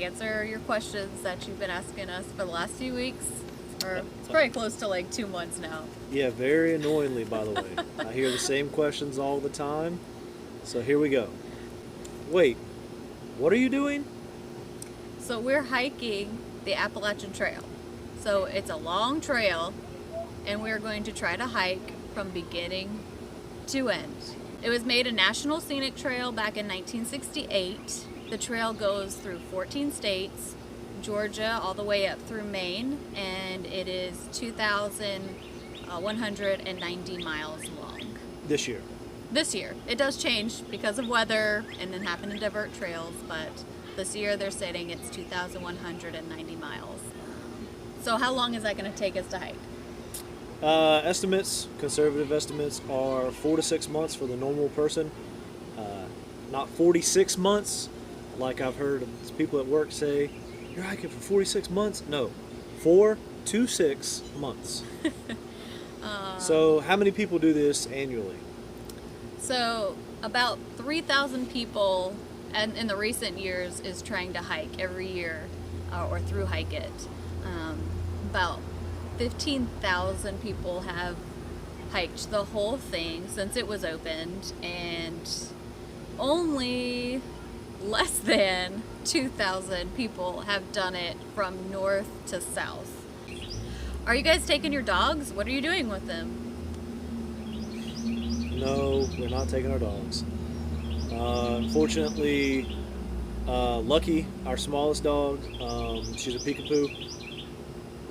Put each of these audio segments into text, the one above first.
answer your questions that you've been asking us for the last few weeks. Or it's probably close to like 2 months now. Yeah, very annoyingly, by the way. I hear the same questions all the time. So here we go. Wait, what are you doing? So we're hiking the Appalachian Trail. So it's a long trail, and we're going to try to hike from beginning to end. It was made a National Scenic Trail back in 1968. The trail goes through 14 states, Georgia all the way up through Maine, and it is 2,190 miles long. This year. This year. It does change because of weather and then having to divert trails, but this year they're saying it's 2,190 miles. So how long is that going to take us to hike? Conservative estimates are 4 to 6 months for the normal person. Not 46 months, like I've heard people at work say, you're hiking for 46 months? No, 4 to 6 months. So how many people do this annually? So about 3,000 people and in the recent years is trying to hike every year or through hike it. About 15,000 people have hiked the whole thing since it was opened, and only less than 2,000 people have done it from north to south. Are you guys taking your dogs? What are you doing with them? No, we're not taking our dogs. Unfortunately, Lucky, our smallest dog, she's a peekapoo.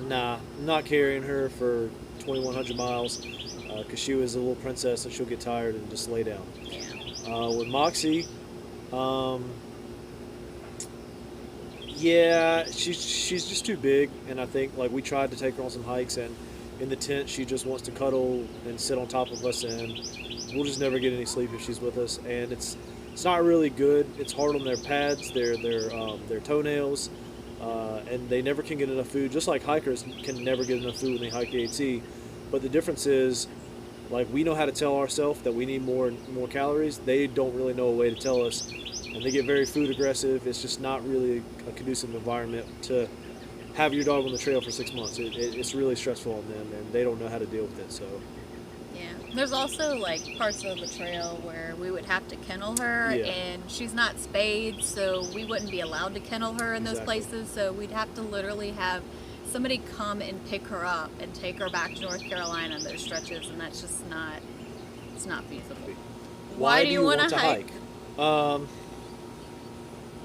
Nah, I'm not carrying her for 2,100 miles because she was a little princess and she'll get tired and just lay down. With Moxie, yeah, she's just too big, and I think like we tried to take her on some hikes, and in the tent she just wants to cuddle and sit on top of us, and we'll just never get any sleep if she's with us, and it's not really good. It's hard on their pads, their toenails, and they never can get enough food. Just like hikers can never get enough food when they hike AT, but the difference is, like, we know how to tell ourselves that we need more calories. They don't really know a way to tell us, and they get very food aggressive. It's just not really a conducive environment to have your dog on the trail for 6 months. It's really stressful on them, and they don't know how to deal with it. So yeah, there's also like parts of the trail where we would have to kennel her, and she's not spayed, so we wouldn't be allowed to kennel her in those places. So we'd have to literally have somebody come and pick her up and take her back to North Carolina in those stretches, and that's just not feasible. Why do you want to hike? Well,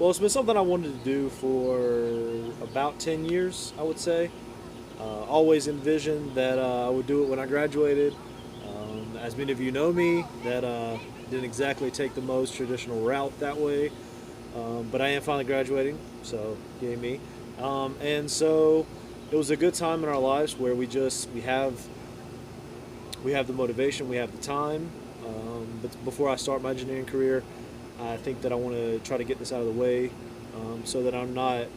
it's been something I wanted to do for about 10 years, I would say. Always envisioned that I would do it when I graduated. As many of you know me, that didn't exactly take the most traditional route that way. But I am finally graduating, so yay me. And so it was a good time in our lives where we have the motivation, we have the time. But before I start my engineering career, I think that I want to try to get this out of the way, so that I'm not,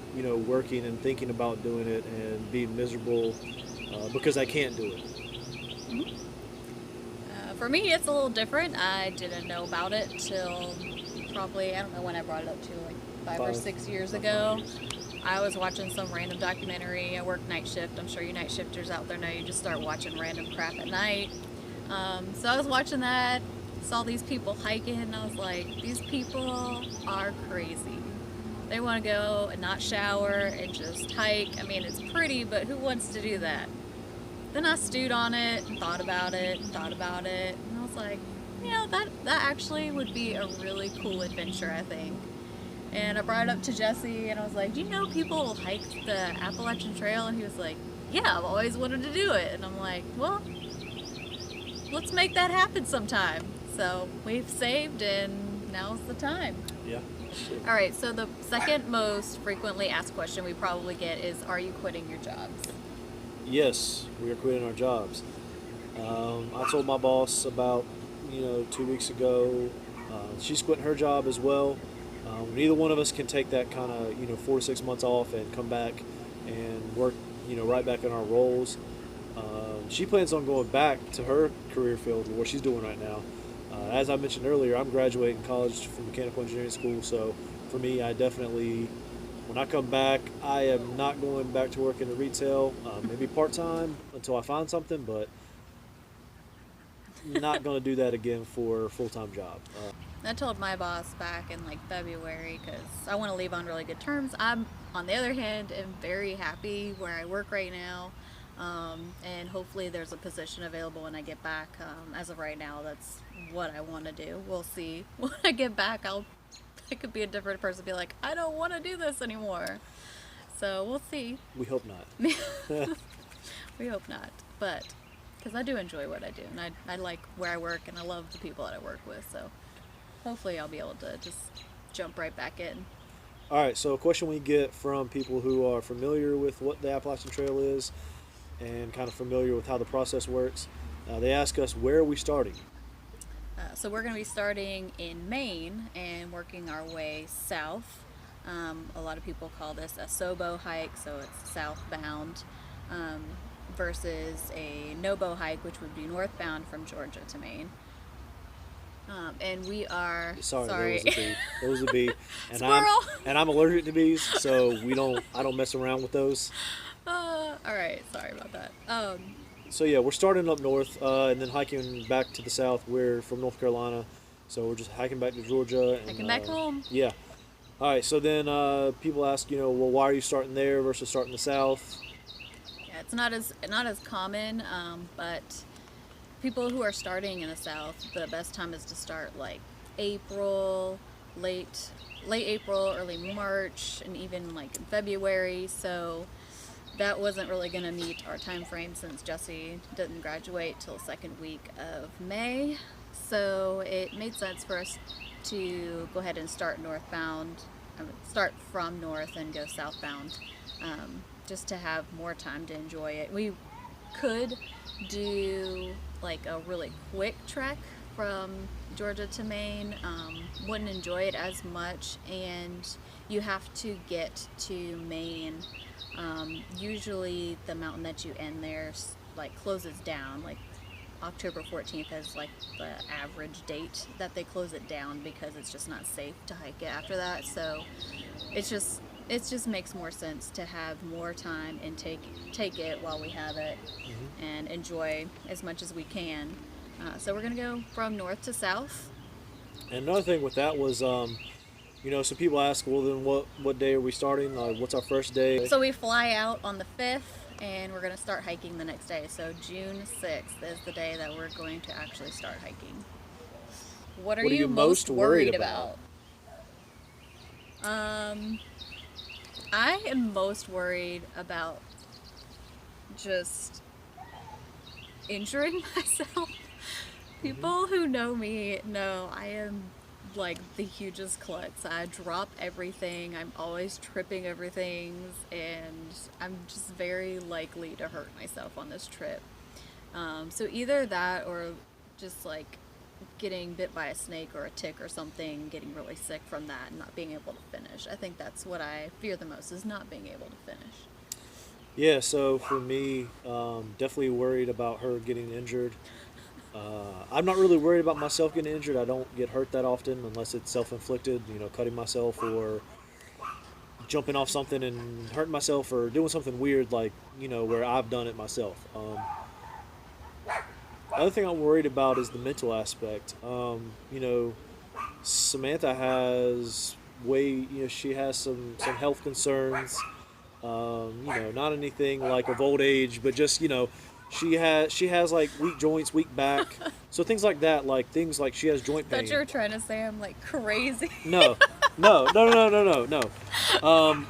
working and thinking about doing it and being miserable because I can't do it. Mm-hmm. For me, it's a little different. I didn't know about it till probably, I don't know when I brought it up to, like 5 or 6 years ago. I was watching some random documentary. I work night shift. I'm sure you night shifters out there know you just start watching random crap at night. So I was watching that, saw these people hiking, and I was like, these people are crazy. They want to go and not shower and just hike. I mean, it's pretty, but who wants to do that? Then I stewed on it and thought about it, and I was like, that actually would be a really cool adventure, I think. And I brought it up to Jesse, and I was like, do you know people hike the Appalachian Trail? And he was like, yeah, I've always wanted to do it. And I'm like, well, let's make that happen sometime. So we've saved, and now's the time. Yeah. All right, so the second most frequently asked question we probably get is, are you quitting your jobs? Yes, we are quitting our jobs. I told my boss about 2 weeks ago. She's quitting her job as well. Neither one of us can take that kind of 4 to 6 months off and come back and work right back in our roles. She plans on going back to her career field, what she's doing right now. As I mentioned earlier, I'm graduating college from mechanical engineering school, so for me, I definitely When I come back, I am not going back to work in the retail. Maybe part time until I find something, but not going to do that again for a full time job. I told my boss back in like February because I want to leave on really good terms. I'm, on the other hand, am very happy where I work right now. And hopefully there's a position available when I get back. As of right now, that's what I want to do. We'll see. When I get back, I could be a different person, be like, I don't want to do this anymore. So we'll see. We hope not. We hope not. But because I do enjoy what I do, and I like where I work, and I love the people that I work with. So hopefully I'll be able to just jump right back in. All right, so a question we get from people who are familiar with what the Appalachian Trail is and kind of familiar with how the process works. They ask us, where are we starting? So we're going to be starting in Maine and working our way south. A lot of people call this a SOBO hike, so it's southbound, versus a NOBO hike, which would be northbound from Georgia to Maine. And we are sorry. There was a bee, and Squirrel. I'm allergic to bees, so I don't mess around with those. All right, sorry about that. So yeah, we're starting up north and then hiking back to the south. We're from North Carolina, so we're just hiking back to Georgia. And, Hiking back home. Yeah. All right. So then people ask, well, why are you starting there versus starting the south? Yeah, it's not as common, but people who are starting in the south, the best time is to start like April, late April, early March, and even like in February. So that wasn't really going to meet our time frame since Jesse didn't graduate till second week of May. So it made sense for us to go ahead and start northbound, start from north and go southbound, just to have more time to enjoy it. We could do like a really quick trek from Georgia to Maine, wouldn't enjoy it as much, and you have to get to Maine. Usually the mountain that you end there like closes down, like October 14th is like the average date that they close it down because it's just not safe to hike it after that. So it just makes more sense to have more time and take it while we have it, and enjoy as much as we can. So we're gonna go from north to south. And another thing with that was, so people ask, well, then what day are we starting? What's our first day? So we fly out on the 5th, and we're going to start hiking the next day. So June 6th is the day that we're going to actually start hiking. What are you most worried about? I am most worried about just injuring myself. People who know me know I am like the hugest klutz. I drop everything. I'm always tripping over things, and I'm just very likely to hurt myself on this trip. So either that or just like getting bit by a snake or a tick or something, getting really sick from that and not being able to finish. I think that's what I fear the most, is not being able to finish. Yeah, so for me, definitely worried about her getting injured. I'm not really worried about myself getting injured. I don't get hurt that often unless it's self-inflicted, cutting myself or jumping off something and hurting myself or doing something weird like, where I've done it myself. The other thing I'm worried about is the mental aspect. Samantha has she has some health concerns. Not anything like of old age, but just, she has like weak joints, weak back. So things like that, like things like she has joint pain. I thought you were trying to say I'm like crazy. No. I'm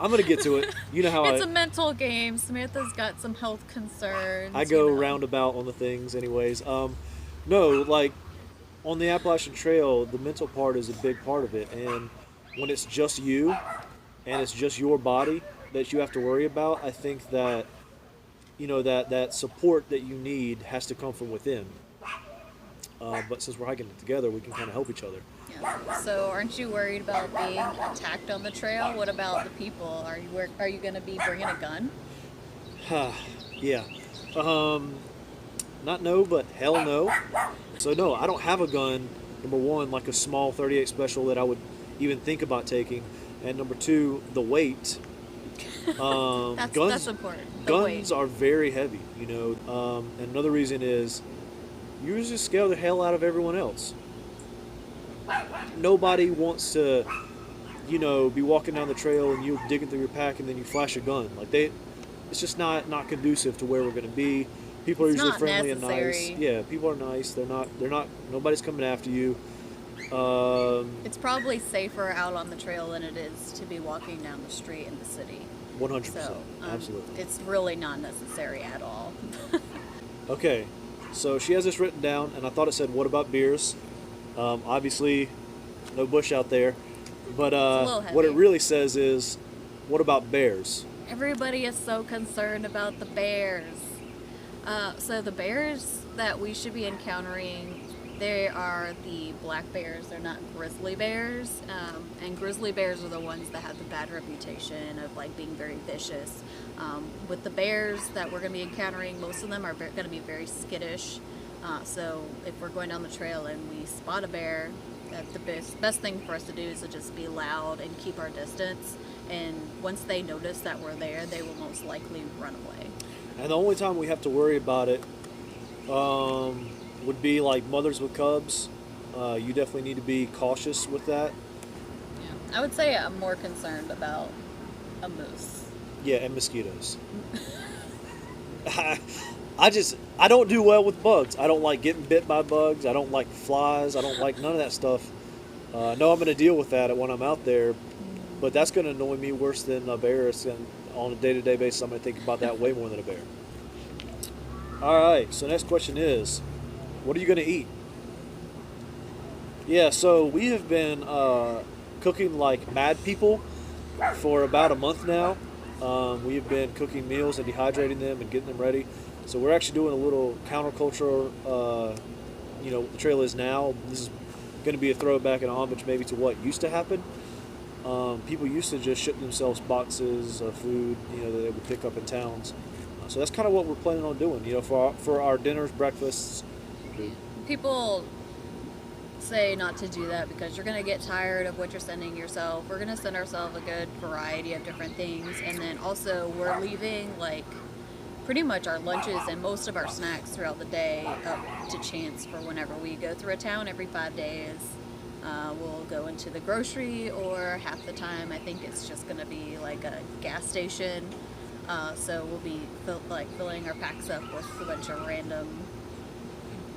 gonna get to it. You know how it's a mental game. Samantha's got some health concerns. I go roundabout on the things anyways. No, like on the Appalachian Trail, the mental part is a big part of it. And when it's just you and it's just your body that you have to worry about, I think that that support that you need has to come from within. But since we're hiking it together, we can kind of help each other. Yeah. So aren't you worried about being attacked on the trail? What about the people? Are you going to be bringing a gun? Yeah. Not no, but hell no. So no, I don't have a gun. Number one, like a small 38 special that I would even think about taking. and number two, the weight. That's important. The Guns weight. are very heavy, you know. And another reason is you just scare the hell out of everyone else. Nobody wants to, you know, be walking down the trail and you digging through your pack and then you flash a gun. It's just not conducive to where we're going to be. People are It's usually not friendly necessary. and nice. Yeah, people are nice. They're not. Nobody's coming after you. It's probably safer out on the trail than it is to be walking down the street in the city. 100%. So, Absolutely. it's really not necessary at all. Okay, so she has this written down, and I thought it said, "What about beers?" Obviously, no bush out there, but a little heavy. what it really says is, "What about bears?" Everybody is so concerned about the bears. So the bears that we should be encountering, they are the black bears. They're not grizzly bears. And grizzly bears are the ones that have the bad reputation of like being very vicious. With the bears that we're going to be encountering, most of them are going to be very skittish. So if we're going down the trail and we spot a bear, the best thing for us to do is to just be loud and keep our distance. And once they notice that we're there, they will most likely run away. And the only time we have to worry about it would be like mothers with cubs. You definitely need to be cautious with that. Yeah. I would say I'm more concerned about a moose. Yeah, and mosquitoes. I don't do well with bugs. I don't like getting bit by bugs. I don't like flies. I don't like none of that stuff. I know I'm going to deal with that when I'm out there, but that's going to annoy me worse than a bear. And on a day-to-day basis, I'm going to think about that way more than a bear. All right, so next question is, what are you going to eat? Yeah, so we have been cooking like mad people for about a month now. We have been cooking meals and dehydrating them and getting them ready. So we're actually doing a little counterculture, what the trail is now. This is going to be a throwback and a homage maybe to what used to happen. People used to just ship themselves boxes of food, that they would pick up in towns. So that's kind of what we're planning on doing, for our dinners, breakfasts. People say not to do that because you're going to get tired of what you're sending yourself. We're going to send ourselves a good variety of different things. And then also we're leaving like pretty much our lunches and most of our snacks throughout the day up to chance for whenever we go through a town every 5 days. We'll go into the grocery, or half the time I think it's just going to be like a gas station. So we'll be filling our packs up with a bunch of random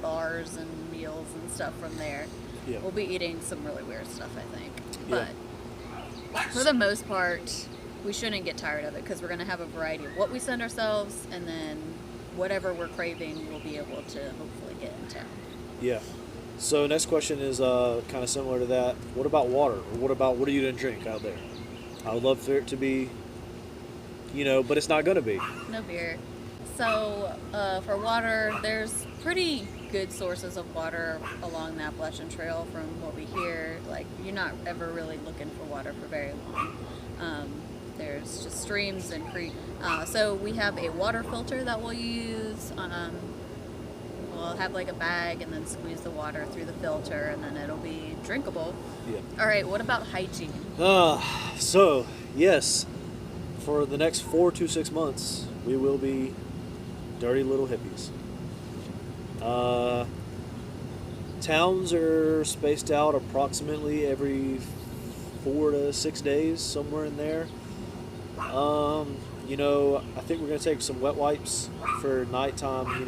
bars and meals and stuff from there. Yeah. We'll be eating some really weird stuff, I think. Yeah. But for the most part, we shouldn't get tired of it because we're going to have a variety of what we send ourselves, and then whatever we're craving, we'll be able to hopefully get in town. Yeah. So next question is kind of similar to that. What about water? Or what are you going to drink out there? I would love for it to be, but it's not going to be. No beer. So for water, there's pretty good sources of water along the Appalachian Trail from what we hear. Like, you're not ever really looking for water for very long. There's just streams and creeks. So we have a water filter that we'll use. We'll have like a bag and then squeeze the water through the filter, and then it'll be drinkable. Yeah. All right, what about hygiene? So, yes, for the next 4 to 6 months, we will be dirty little hippies. Towns are spaced out approximately every 4 to 6 days, somewhere in there. I think we're going to take some wet wipes for nighttime,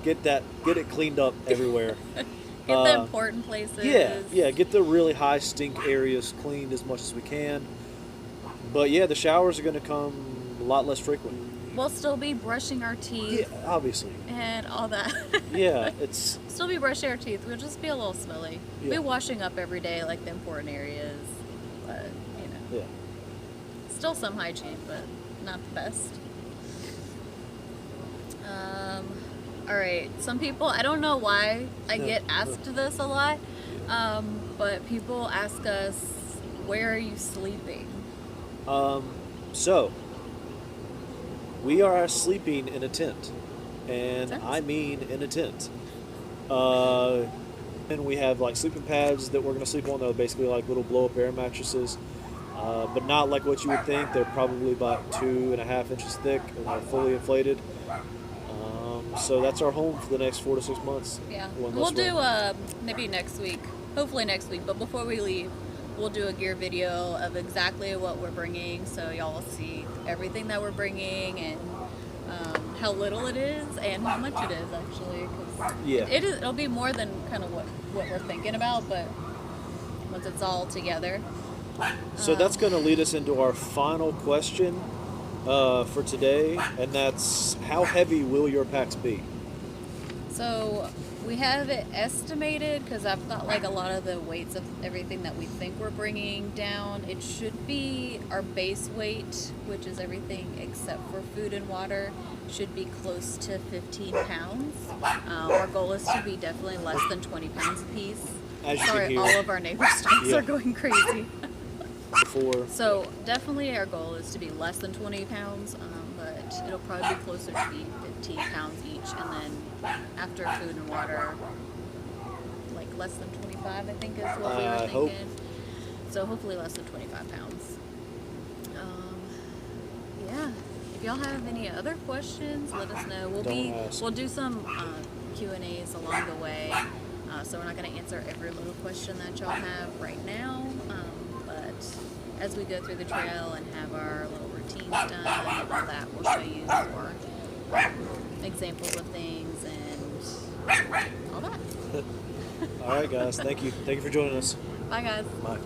get it cleaned up everywhere. Get the important places. Yeah, get the really high stink areas cleaned as much as we can. But yeah, the showers are going to come a lot less frequent. We'll still be brushing our teeth. Yeah, obviously. And all that. Yeah, it's... Still be brushing our teeth. We'll just be a little smelly. Yeah. We'll be washing up every day, like the important areas. But, Yeah. Still some hygiene, but not the best. All right. Some people, I don't know why I get asked this a lot, but people ask us, where are you sleeping? So, we are sleeping in a tent. And Tent? I mean in a tent. And we have like sleeping pads that we're going to sleep on. They're basically like little blow up air mattresses, but not like what you would think. They're probably about 2.5 inches thick and they're fully inflated. So that's our home for the next 4 to 6 months. Yeah, we'll do maybe next week, hopefully next week. But before we leave, we'll do a gear video of exactly what we're bringing, so y'all will see everything that we're bringing and how little it is and how much it is actually. Cause Yeah, it'll be more than kind of what we're thinking about, but once it's all together. so that's going to lead us into our final question for today, and that's how heavy will your packs be? So we have it estimated because I've got like a lot of the weights of everything that we think we're bringing down. It should be our base weight, which is everything except for food and water, should be close to 15 pounds. Our goal is to be definitely less than 20 pounds a piece. As you can Sorry, hear. all of our neighbors' dogs Yeah. are going crazy. So Yeah. definitely our goal is to be less than 20 pounds, but it'll probably be closer to be 15 pounds each, and then after food and water, like less than 25, I think is what we were I thinking. hope. So hopefully less than 25 pounds. Yeah. If y'all have any other questions, let us know. Don't ask. We'll do some Q&As along the way. So we're not going to answer every little question that y'all have right now. But as we go through the trail and have our little routines done and all that, we'll show you more examples of things and all that. All right, guys. Thank you. Thank you for joining us. Bye, guys. Bye.